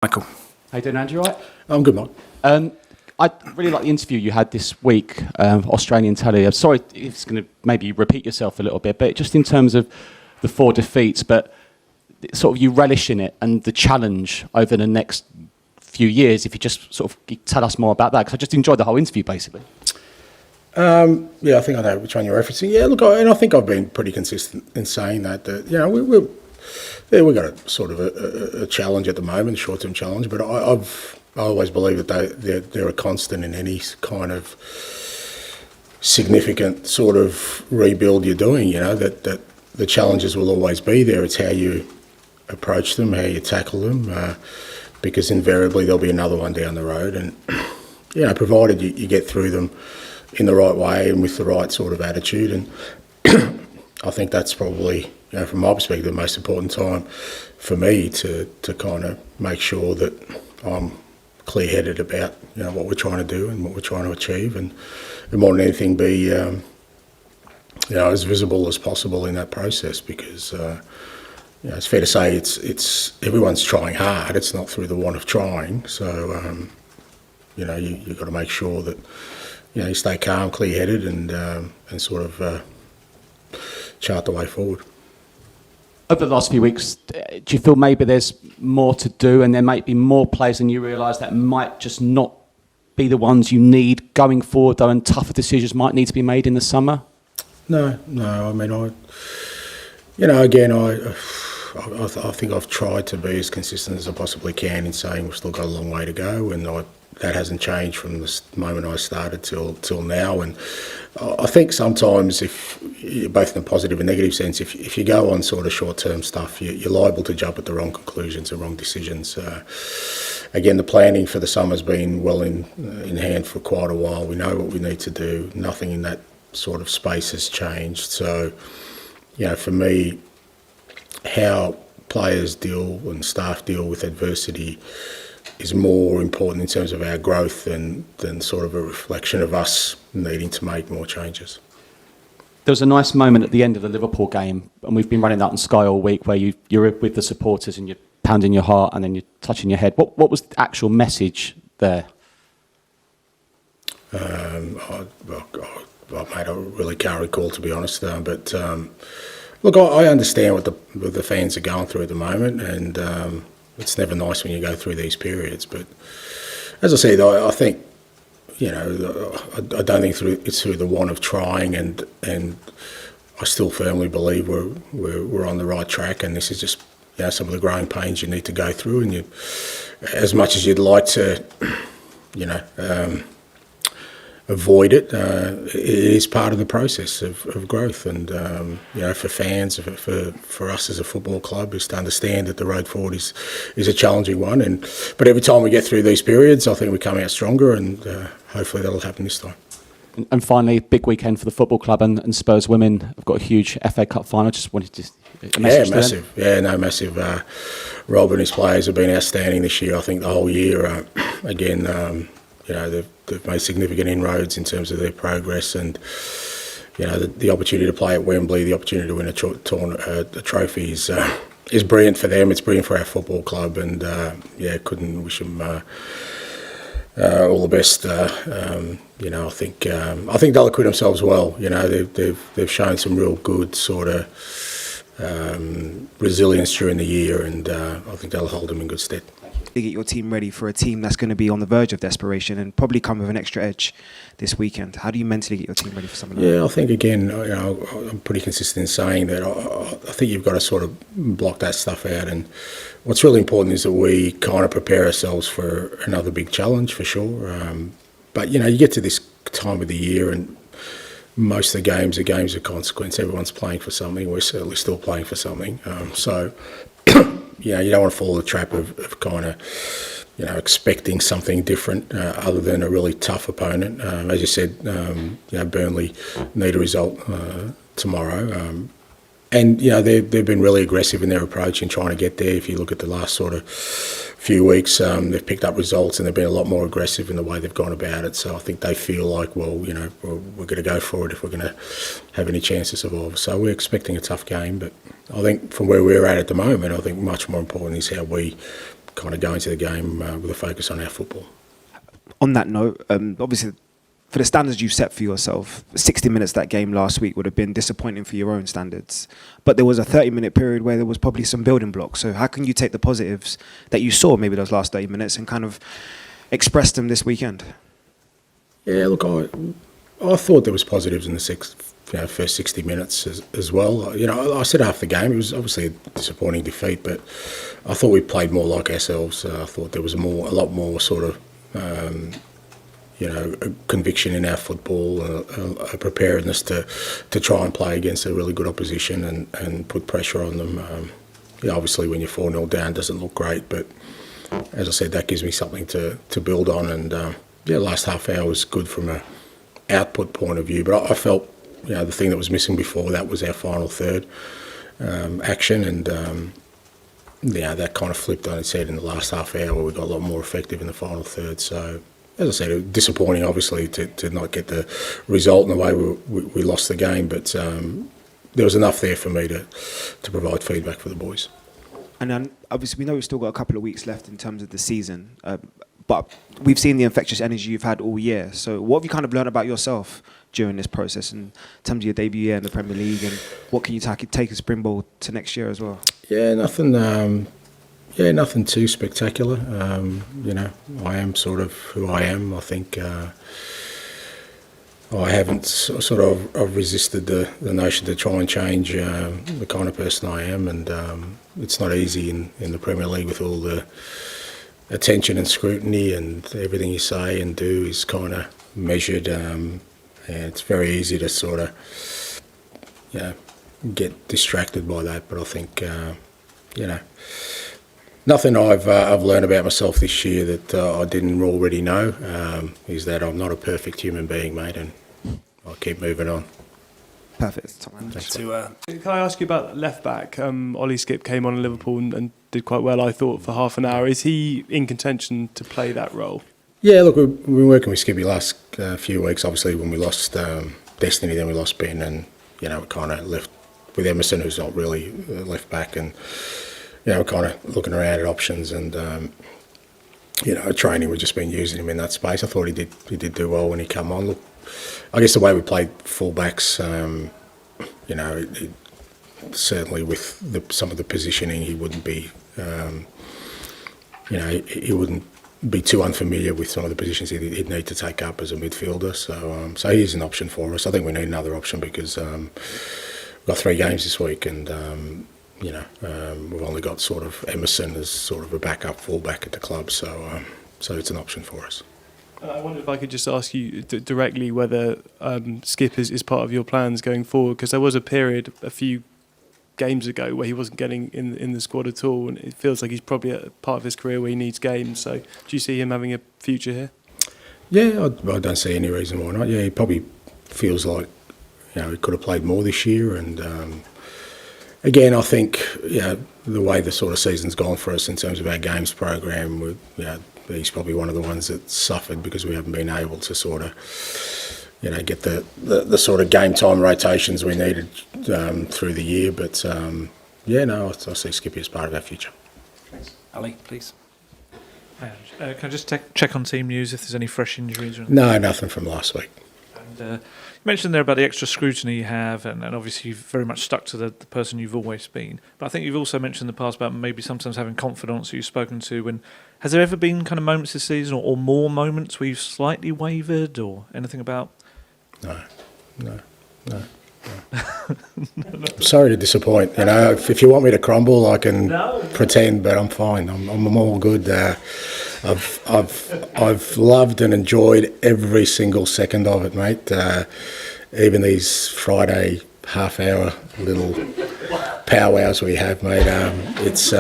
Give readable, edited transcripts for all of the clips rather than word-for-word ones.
Michael. How you doing, Andrew? Right? I'm good, Mike. I really like the interview you had this week, Australian telly. I'm sorry if it's going to maybe repeat yourself a little bit, but just in terms of the 4 defeats, but sort of you relish in it and the challenge over the next few years, if you just sort of tell us more about that, because I just enjoyed the whole interview, basically. Yeah, I think I know which one you're referencing. Yeah, look, I think I've been pretty consistent in saying that you know, we've got a sort of a challenge at the moment, a short-term challenge, but I always believe that they're a constant in any kind of significant sort of rebuild you're doing. You know, that the challenges will always be there. It's how you approach them, how you tackle them, because invariably there'll be another one down the road. And you know, provided you get through them in the right way and with the right sort of attitude, and I think that's probably, you know, from my perspective, the most important time for me to kind of make sure that I'm clear-headed about, you know, what we're trying to do and what we're trying to achieve, and more than anything be you know, as visible as possible in that process, because you know, it's fair to say it's everyone's trying hard. It's not through the want of trying. So you know, you've got to make sure that, you know, you stay calm, clear-headed, and sort of chart the way forward. Over the last few weeks, do you feel maybe there's more to do, and there might be more players than you realise that might just not be the ones you need going forward, though, and tougher decisions might need to be made in the summer? No. I mean, you know, again, I think I've tried to be as consistent as I possibly can in saying we've still got a long way to go, and that hasn't changed from the moment I started till now. And I think sometimes, if both in a positive and negative sense, if you go on sort of short-term stuff, you're liable to jump at the wrong conclusions and wrong decisions. Again, the planning for the summer's been well in hand for quite a while. We know what we need to do. Nothing in that sort of space has changed. So, you know, for me, how players deal and staff deal with adversity is more important in terms of our growth than sort of a reflection of us needing to make more changes. There was a nice moment at the end of the Liverpool game, and we've been running that on Sky all week, where you're with the supporters and you're pounding your heart and then you're touching your head. What was the actual message there? Mate, I really can't recall, to be honest. But look, I understand what the fans are going through at the moment, and it's never nice when you go through these periods. But as I said, I think, you know, I don't think it's through the want of trying, and I still firmly believe we're on the right track, and this is just, you know, some of the growing pains you need to go through, and as much as you'd like to, you know, avoid it, it is part of the process of growth. And you know, for fans, for us as a football club, is to understand that the road forward is a challenging one. But every time we get through these periods, I think we come out stronger, and hopefully that'll happen this time. And finally, big weekend for the football club, and Spurs women have got a huge FA Cup final. Just wanted to massive. Yeah, no, massive. Rob and his players have been outstanding this year. I think the whole year. Again, you know, they've made significant inroads in terms of their progress, and you know, the opportunity to play at Wembley, the opportunity to win a trophy is brilliant for them. It's brilliant for our football club, and yeah, couldn't wish them all the best. You know, I think they'll acquit themselves well. You know, they've shown some real good sort of resilience during the year, and I think they'll hold them in good stead. To get your team ready for a team that's going to be on the verge of desperation and probably come with an extra edge this weekend. How do you mentally get your team ready for something like that? Yeah, I think, again, you know, I'm pretty consistent in saying that I think you've got to sort of block that stuff out, and what's really important is that we kind of prepare ourselves for another big challenge, for sure. But, you know, you get to this time of the year, and most of the games are games of consequence. Everyone's playing for something. We're certainly still playing for something. So, you know, you don't want to fall in the trap of kind of, you know, expecting something different other than a really tough opponent. As you said, you know, Burnley need a result tomorrow. And, you know, they've been really aggressive in their approach in trying to get there. If you look at the last sort of few weeks, they've picked up results, and they've been a lot more aggressive in the way they've gone about it. So I think they feel like, well, you know, we're going to go for it if we're going to have any chance to survive. So we're expecting a tough game, but I think from where we're at the moment, I think much more important is how we kind of go into the game with a focus on our football. On that note, obviously, for the standards you've set for yourself, 60 minutes that game last week would have been disappointing for your own standards. But there was a 30-minute period where there was probably some building blocks. So how can you take the positives that you saw maybe those last 30 minutes and kind of express them this weekend? Yeah, look, I thought there was positives in the first 60 minutes as well. I said after the game, it was obviously a disappointing defeat, but I thought we played more like ourselves. I thought there was a lot more sort of a conviction in our football, a preparedness to try and play against a really good opposition and put pressure on them. Obviously when you're 4-0 down, it doesn't look great, but as I said, that gives me something to build on. And last half hour was good from a output point of view, but I felt the thing that was missing before that was our final third action, and that kind of flipped on its head in the last half hour where we got a lot more effective in the final third. So as I said, it was disappointing, obviously, to not get the result in the way we lost the game, but there was enough there for me to provide feedback for the boys. And then, obviously, we know we've still got a couple of weeks left in terms of the season, but we've seen the infectious energy you've had all year. So what have you kind of learned about yourself during this process in terms of your debut year in the Premier League, and what can you take as springboard to next year as well? Yeah, nothing too spectacular. I am sort of who I am. I think I haven't I've resisted the notion to try and change the kind of person I am, and it's not easy in the Premier League with all the attention and scrutiny, and everything you say and do is kind of measured. And it's very easy to sort of get distracted by that. But I think nothing I've learned about myself this year that I didn't already know is that I'm not a perfect human being, mate, and I'll keep moving on. Perfect. Can I ask you about left back? Ollie Skip came on in Liverpool and did quite well, I thought, for half an hour. Is he in contention to play that role? Yeah, look, we've been working with Skippy last few weeks. Obviously, when we lost Destiny, then we lost Ben, and we kind of left with Emerson, who's not really left back, and we're kind of looking around at options, and at training we've just been using him in that space. I thought he did do well when he came on. Look, I guess the way we played fullbacks, certainly with some of the positioning, he wouldn't be, he wouldn't be too unfamiliar with some of the positions he'd need to take up as a midfielder. So he's an option for us. I think we need another option because we've got 3 games this week, and we've only got sort of Emerson as sort of a backup fullback at the club. So it's an option for us. I wonder if I could just ask you directly whether Skip is part of your plans going forward, because there was a period a few games ago where he wasn't getting in the squad at all, and it feels like he's probably at a part of his career where he needs games. So do you see him having a future here? Yeah, I don't see any reason why not. Yeah, he probably feels like he could have played more this year, and again, I think the way the sort of season's gone for us in terms of our games program, he's probably one of the ones that suffered because we haven't been able to sort of get the sort of game time rotations we needed through the year. But I see Skippy as part of our future. Thanks. Ali, please. Can I just check on team news if there's any fresh injuries? Or no, nothing from last week. And you mentioned there about the extra scrutiny you have, and obviously you've very much stuck to the person you've always been. But I think you've also mentioned in the past about maybe sometimes having confidants who you've spoken to. And has there ever been kind of moments this season, or more moments where you've slightly wavered, or anything about? No. I'm sorry to disappoint. If you want me to crumble, I can pretend, but I'm fine. I'm all good. I've loved and enjoyed every single second of it, mate. Even these Friday half-hour little powwows we have, mate. It's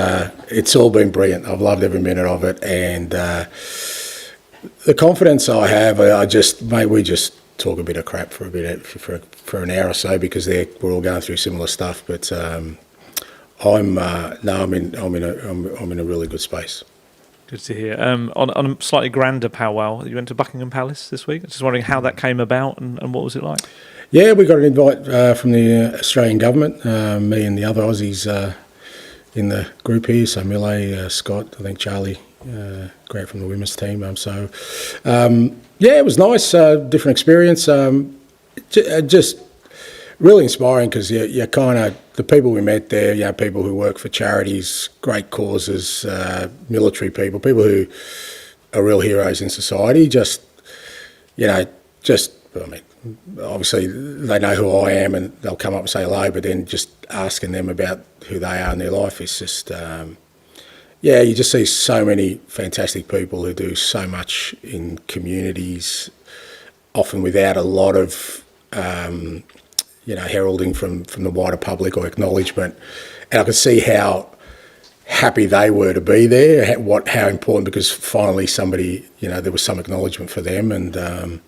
all been brilliant. I've loved every minute of it, and the confidence I have, we just talk a bit of crap for an hour or so because we're all going through similar stuff. But I'm in a really good space. Good to hear. On a slightly grander powwow, you went to Buckingham Palace this week. I was just wondering how that came about and what was it like? Yeah, we got an invite from the Australian government. Me and the other Aussies in the group here. So Millet, Scott, I think Charlie, Grant from the women's team. It was nice, different experience. Just really inspiring because you kind of, the people we met there, people who work for charities, great causes, military people who are real heroes in society. Obviously they know who I am and they'll come up and say hello, but then just asking them about who they are in their life is just, you just see so many fantastic people who do so much in communities, often without a lot of, heralding from the wider public or acknowledgement. And I could see how happy they were to be there, how important, because finally somebody, there was some acknowledgement for them. And and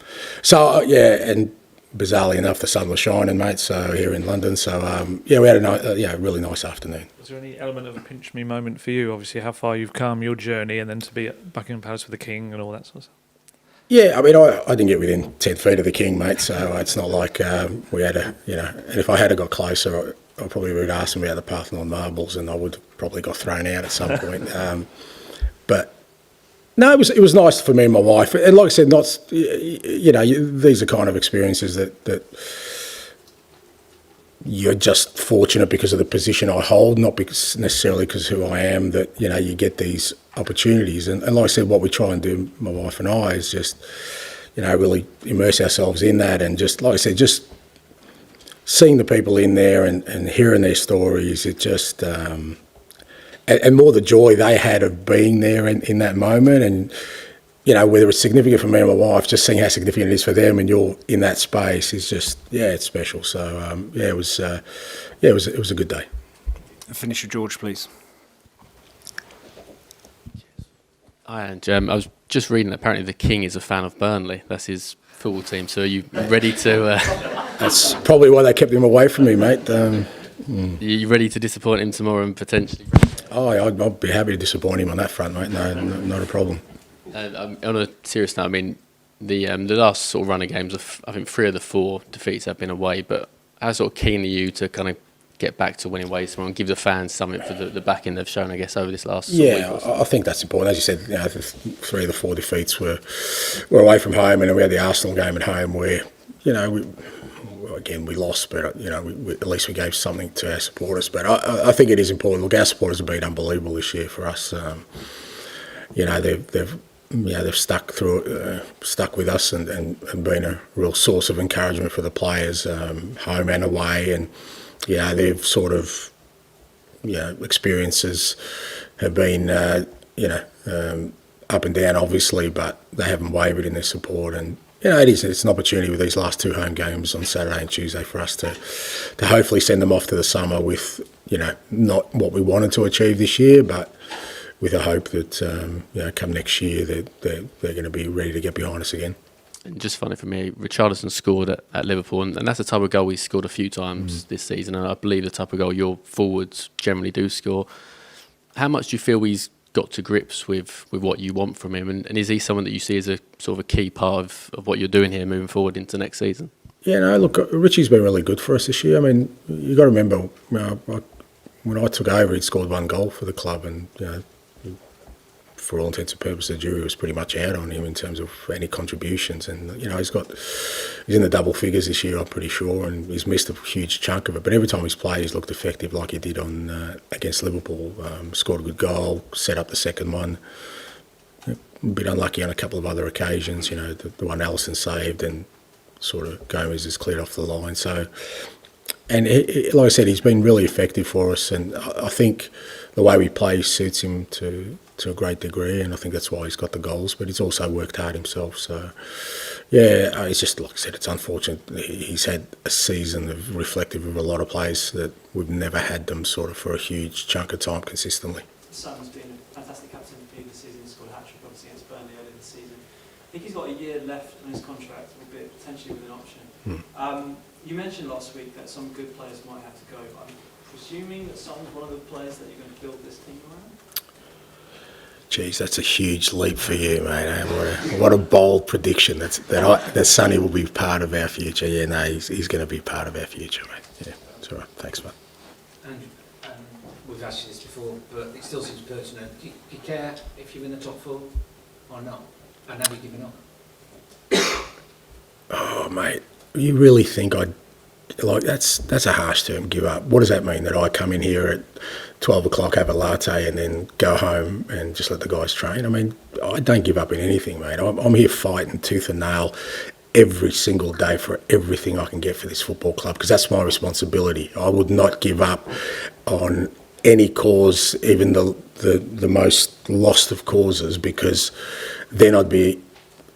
bizarrely enough, the sun was shining, mate, so here in London. So, we had a really nice afternoon. Was there any element of a pinch me moment for you? Obviously, how far you've come, your journey, and then to be at Buckingham Palace with the King and all that sort of stuff? Yeah, I mean, I didn't get within 10 feet of the King, mate, so it's not like we had and if I had got closer, I probably would have asked him about the Parthenon marbles and I would have probably got thrown out at some point. But no, it was nice for me and my wife. And like I said, these are kind of experiences that you're just fortunate because of the position I hold, not necessarily because of who I am, that, you get these opportunities. And like I said, what we try and do, my wife and I, is just, really immerse ourselves in that. And just, like I said, just seeing the people in there and hearing their stories, it just, and more the joy they had of being there in that moment. And, whether it's significant for me and my wife, just seeing how significant it is for them and you're in that space is just, it's special. So, it was a good day. Finish with George, please. Hi, Ange. I was just reading that apparently the King is a fan of Burnley. That's his football team. So are you ready to... That's probably why they kept him away from me, mate. Are you ready to disappoint him tomorrow and potentially... I'd be happy to disappoint him on that front, mate. No, not a problem. On a serious note, I mean, the last sort of run of games, I think 3 of the 4 defeats have been away, but how sort of keen are you to kind of get back to winning ways tomorrow and give the fans something for the backing they've shown, I guess, over this last week or so? I think that's important. As you said, 3 of the 4 defeats were away from home, and then we had the Arsenal game at home where, we lost, but, at least we gave something to our supporters. But I think it is important. Look, our supporters have been unbelievable this year for us. They've stuck with us and been a real source of encouragement for the players, home and away. And they've sort of, experiences have been, up and down, obviously, but they haven't wavered in their support. And it's an opportunity with these last 2 home games on Saturday and Tuesday for us to hopefully send them off to the summer with, not what we wanted to achieve this year, but with a hope that, come next year, they're going to be ready to get behind us again. And just funny for me, Richarlison scored at Liverpool, and that's the type of goal he's scored a few times this season, and I believe the type of goal your forwards generally do score. How much do you feel he's got to grips with what you want from him, and is he someone that you see as a sort of a key part of what you're doing here moving forward into next season? Yeah, no, look, Richie's been really good for us this year. I mean, you've got to remember, when I took over, he'd scored 1 goal for the club, and, for all intents and purposes, the jury was pretty much out on him in terms of any contributions. And, he's in the double figures this year, I'm pretty sure, and he's missed a huge chunk of it. But every time he's played, he's looked effective like he did against Liverpool. Scored a good goal, set up the second one. A bit unlucky on a couple of other occasions, the one Alisson saved and sort of Gomez has cleared off the line. So, and like I said, he's been really effective for us, and I think the way we play suits him to a great degree, and I think that's why he's got the goals, but he's also worked hard himself. So, it's just, like I said, it's unfortunate. He's had a season reflective of a lot of players that we've never had them sort of for a huge chunk of time consistently. Son's been a fantastic captain for you this season. He scored a hat-trick, obviously, against Burnley earlier this season. I think he's got a year left on his contract, albeit potentially with an option. You mentioned last week that some good players might have to go, but I'm presuming that Son's one of the players that you're going to build this team around? Geez, that's a huge leap for you, mate. What a bold prediction. That Sonny will be part of our future. Yeah, no, he's going to be part of our future, mate. Yeah, it's all right. Thanks, mate. And we've asked you this before, but it still seems pertinent. Do you care if you're in the top 4 or not? And have you given up? Oh, mate, you really think that's a harsh term, give up. What does that mean, that I come in here at 12 o'clock, have a latte and then go home and just let the guys train? I mean, I don't give up in anything, mate. I'm here fighting tooth and nail every single day for everything I can get for this football club, because that's my responsibility. I would not give up on any cause, even the most lost of causes, because then I'd be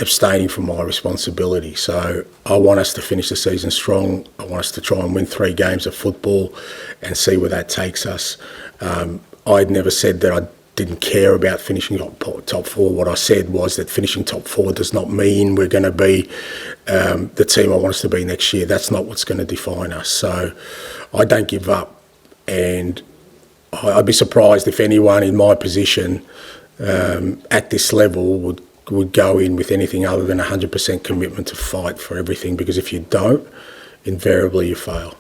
abstaining from my responsibility. So I want us to finish the season strong. I want us to try and win 3 games of football and see where that takes us. I'd never said that I didn't care about finishing top 4. What I said was that finishing top 4 does not mean we're going to be the team I want us to be next year. That's not what's going to define us. So I don't give up, and I'd be surprised if anyone in my position at this level would go in with anything other than 100% commitment to fight for everything, because if you don't, invariably you fail.